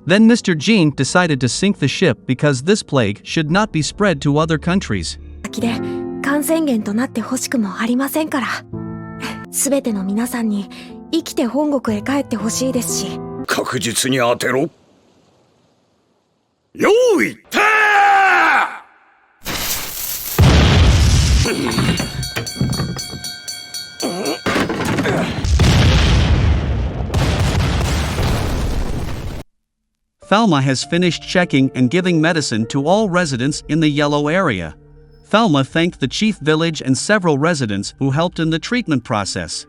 Then Mr. Jean decided to sink the ship because this plague should not be spread to other countries. 先で感染源となってほしくもありませんから。すべての皆さんに生きて本国へ帰ってほしいですし。確実に当てろ。用意ターThelma has finished checking and giving medicine to all residents in the yellow area. Thelma thanked the chief village and several residents who helped in the treatment process.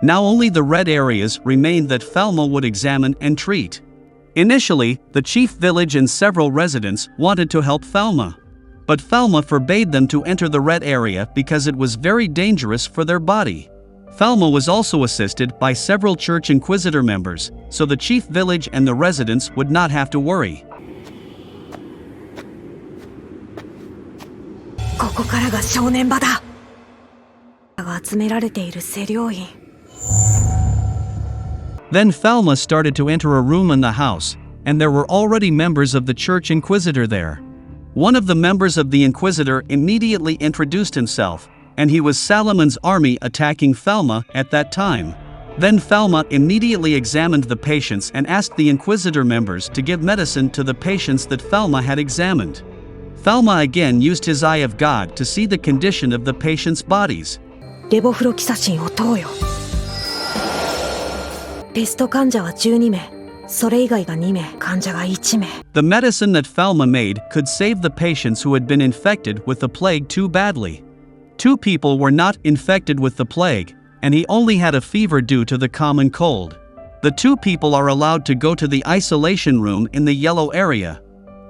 Now only the red areas remained that Thelma would examine and treat. Initially, the chief village and several residents wanted to help Thelma. But Thelma forbade them to enter the red area because it was very dangerous for their body. Thelma was also assisted by several church inquisitor members, so the chief village and the residents would not have to worry. ここからが正念場だ。が集められている施療院。Then Thelma started to enter a room in the house, and there were already members of the church inquisitor there. One of the members of the inquisitor immediately introduced himself, and he was Salomon's army attacking Thelma at that time. Then Thelma immediately examined the patients and asked the inquisitor members to give medicine to the patients that Thelma had examined. Thelma again used his eye of God to see the condition of the patients' bodies. レボフロキサシンを投与。テスト患者は12名、それ以外が2名、患者が1名。The medicine that Thelma made could save the patients who had been infected with the plague too badly. 2 people were not infected with the plague, and he only had a fever due to the common cold. The 2 people are allowed to go to the isolation room in the yellow area.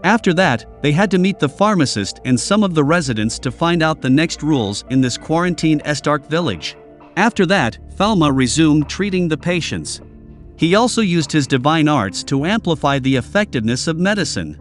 After that, they had to meet the pharmacist and some of the residents to find out the next rules in this quarantined Estark village. After that, Thelma resumed treating the patients. He also used his divine arts to amplify the effectiveness of medicine.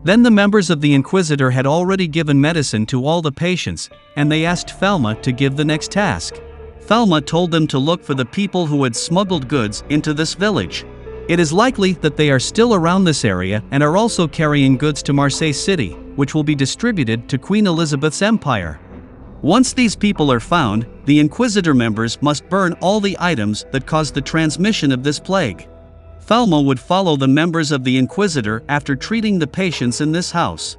Then the members of the Inquisitor had already given medicine to all the patients, and they asked Thelma to give the next task. Thelma told them to look for the people who had smuggled goods into this village. It is likely that they are still around this area and are also carrying goods to Marseille City, which will be distributed to Queen Elizabeth's empire. Once these people are found, the Inquisitor members must burn all the items that caused the transmission of this plague. Thelma would follow the members of the Inquisitor after treating the patients in this house.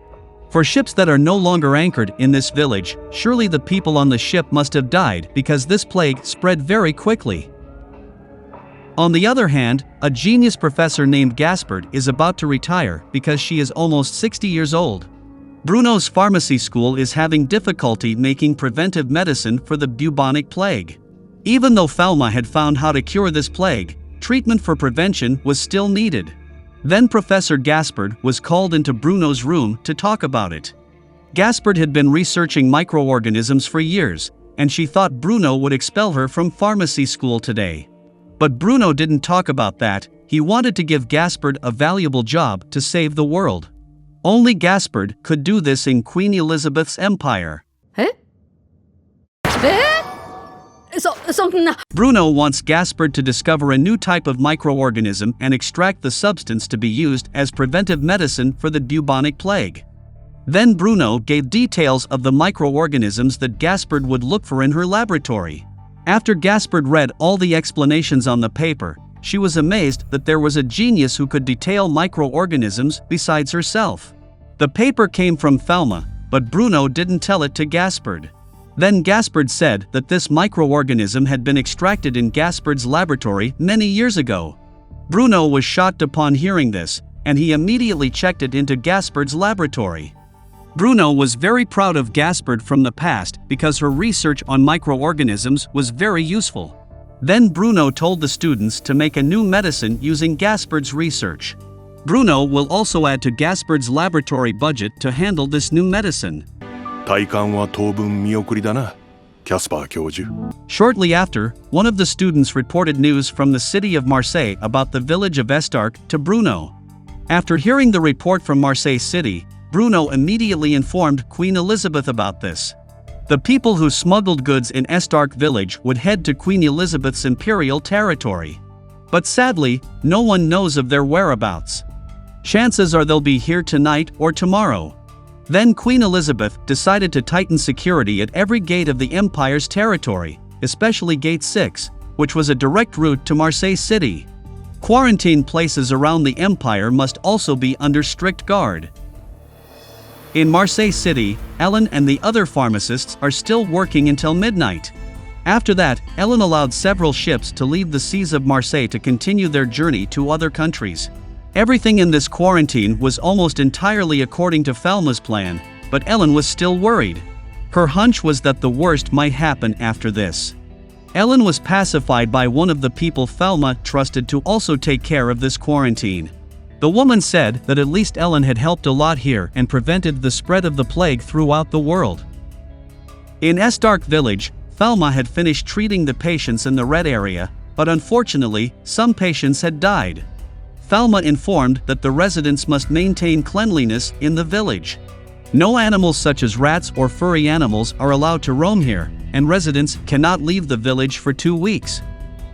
For ships that are no longer anchored in this village, surely the people on the ship must have died because this plague spread very quickly. On the other hand, a genius professor named Gaspard is about to retire because she is almost 60 years old. Bruno's pharmacy school is having difficulty making preventive medicine for the bubonic plague. Even though Thelma had found how to cure this plague, treatment for prevention was still needed. Then Professor Gaspard was called into Bruno's room to talk about it. Gaspard had been researching microorganisms for years, and she thought Bruno would expel her from pharmacy school today. But Bruno didn't talk about that. He wanted to give Gaspard a valuable job to save the world. Only Gaspard could do this in Queen Elizabeth's empire. Bruno wants Gaspard to discover a new type of microorganism and extract the substance to be used as preventive medicine for the bubonic plague. Then Bruno gave details of the microorganisms that Gaspard would look for in her laboratory. After Gaspard read all the explanations on the paper, she was amazed that there was a genius who could detail microorganisms besides herself. The paper came from Thelma, but Bruno didn't tell it to Gaspard. Then Gaspard said that this microorganism had been extracted in Gaspard's laboratory many years ago. Bruno was shocked upon hearing this, and he immediately checked it into Gaspard's laboratory. Bruno was very proud of Gaspard from the past because her research on microorganisms was very useful. Then Bruno told the students to make a new medicine using Gaspard's research. Bruno will also add to Gaspard's laboratory budget to handle this new medicine. 体感は当分見送りだな、キャスパー教授。 Shortly after, one of the students reported news from the city of Marseille about the village of Estark to Bruno. After hearing the report from Marseille City, Bruno immediately informed Queen Elizabeth about this. The people who smuggled goods in Estark village would head to Queen Elizabeth's imperial territory. But sadly, no one knows of their whereabouts. Chances are they'll be here tonight or tomorrow. Then Queen Elizabeth decided to tighten security at every gate of the Empire's territory, especially Gate 6, which was a direct route to Marseille City. Quarantine places around the Empire must also be under strict guard. In Marseille City, Ellen and the other pharmacists are still working until midnight. After that, Ellen allowed several ships to leave the seas of Marseille to continue their journey to other countries. Everything in this quarantine was almost entirely according to Falma's plan, but Ellen was still worried. Her hunch was that the worst might happen after this. Ellen was pacified by one of the people Falma trusted to also take care of this quarantine. The woman said that at least Ellen had helped a lot here and prevented the spread of the plague throughout the world. In Estark village, Falma had finished treating the patients in the red area, but unfortunately, some patients had died. Falma informed that the residents must maintain cleanliness in the village. No animals such as rats or furry animals are allowed to roam here, and residents cannot leave the village for 2 weeks.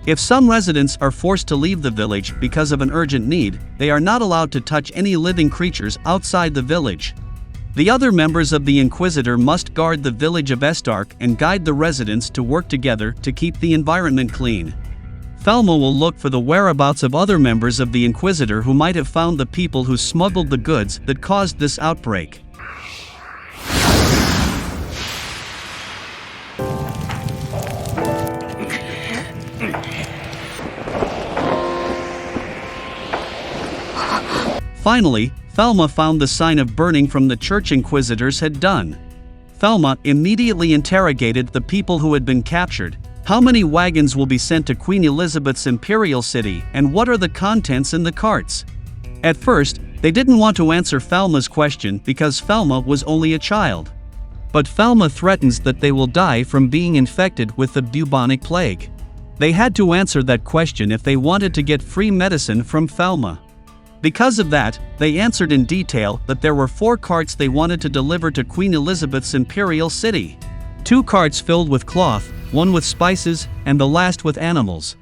If some residents are forced to leave the village because of an urgent need, they are not allowed to touch any living creatures outside the village. The other members of the Inquisitor must guard the village of Estark and guide the residents to work together to keep the environment clean. Falma will look for the whereabouts of other members of the Inquisitor who might have found the people who smuggled the goods that caused this outbreak. Finally, Falma found the sign of burning from the church inquisitors had done. Falma immediately interrogated the people who had been captured. How many wagons will be sent to Queen Elizabeth's imperial city, and what are the contents in the carts? At first, they didn't want to answer Falma's question because Falma was only a child. But Falma threatens that they will die from being infected with the bubonic plague. They had to answer that question if they wanted to get free medicine from Falma. Because of that, they answered in detail that there were 4 carts they wanted to deliver to Queen Elizabeth's imperial city. 2 carts filled with cloth, 1 with spices, and the last with animals.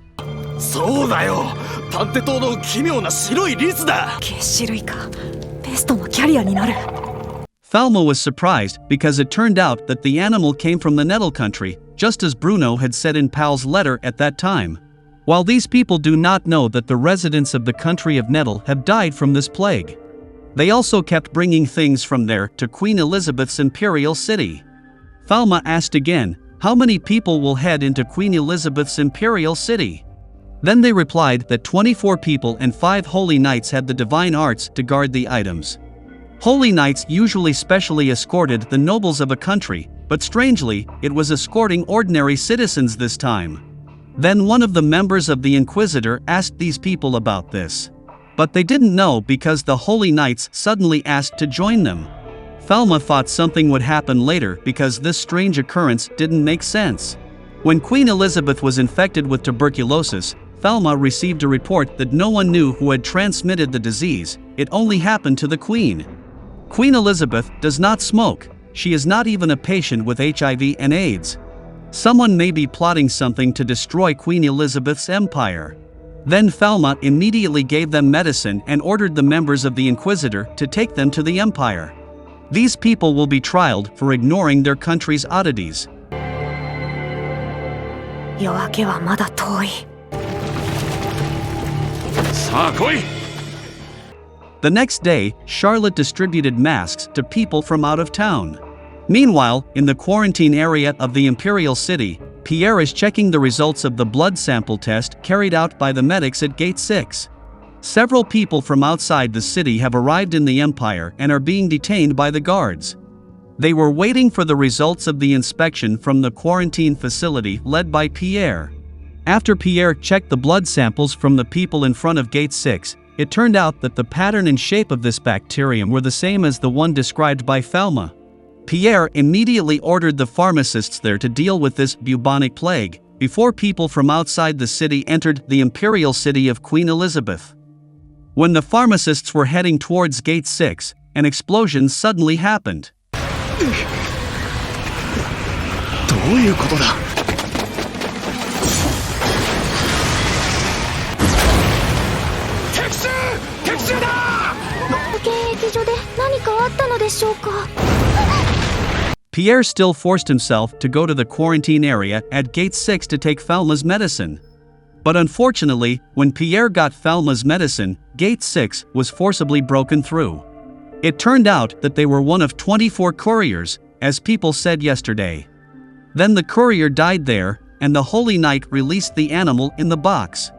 そうだよ。探偵島の奇妙な白いリスだ。血種類か。ペストのキャリアになる。Falma was surprised because it turned out that the animal came from the Nettle country, just as Bruno had said in Pal's letter at that time. While these people do not know that the residents of the country of Nettle have died from this plague. They also kept bringing things from there to Queen Elizabeth's imperial city. Falma asked again, how many people will head into Queen Elizabeth's imperial city? Then they replied that 24 people and 5 holy knights had the divine arts to guard the items. Holy knights usually specially escorted the nobles of a country, but strangely, it was escorting ordinary citizens this time. Then one of the members of the Inquisitor asked these people about this. But they didn't know because the Holy Knights suddenly asked to join them. Falma thought something would happen later because this strange occurrence didn't make sense. When Queen Elizabeth was infected with tuberculosis, Falma received a report that no one knew who had transmitted the disease, it only happened to the Queen. Queen Elizabeth does not smoke, she is not even a patient with HIV and AIDS. Someone may be plotting something to destroy Queen Elizabeth's empire. Then Falma immediately gave them medicine and ordered the members of the Inquisitor to take them to the empire. These people will be trialed for ignoring their country's oddities. 夜明けはまだ遠い。さあ来い。 The next day, Charlotte distributed masks to people from out of town. Meanwhile, in the quarantine area of the Imperial City, Pierre is checking the results of the blood sample test carried out by the medics at Gate 6. Several people from outside the city have arrived in the Empire and are being detained by the guards. They were waiting for the results of the inspection from the quarantine facility led by Pierre. After Pierre checked the blood samples from the people in front of Gate 6, it turned out that the pattern and shape of this bacterium were the same as the one described by Falma. Pierre immediately ordered the pharmacists there to deal with this bubonic plague, before people from outside the city entered the imperial city of Queen Elizabeth. When the pharmacists were heading towards Gate 6, an explosion suddenly happened. どういうことだ。敵襲だ。で何かあったのでしょうか。 Pierre still forced himself to go to the quarantine area at Gate 6 to take Falma's medicine. But unfortunately, when Pierre got Falma's medicine, Gate 6 was forcibly broken through. It turned out that they were one of 24 couriers, as people said yesterday. Then the courier died there, and the Holy Knight released the animal in the box.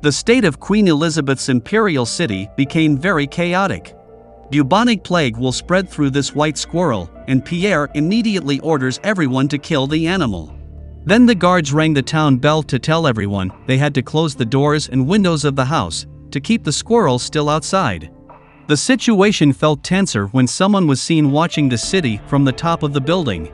The state of Queen Elizabeth's imperial city became very chaotic. Bubonic plague will spread through this white squirrel, and Pierre immediately orders everyone to kill the animal. Then the guards rang the town bell to tell everyone they had to close the doors and windows of the house to keep the squirrel still outside. The situation felt tenser when someone was seen watching the city from the top of the building.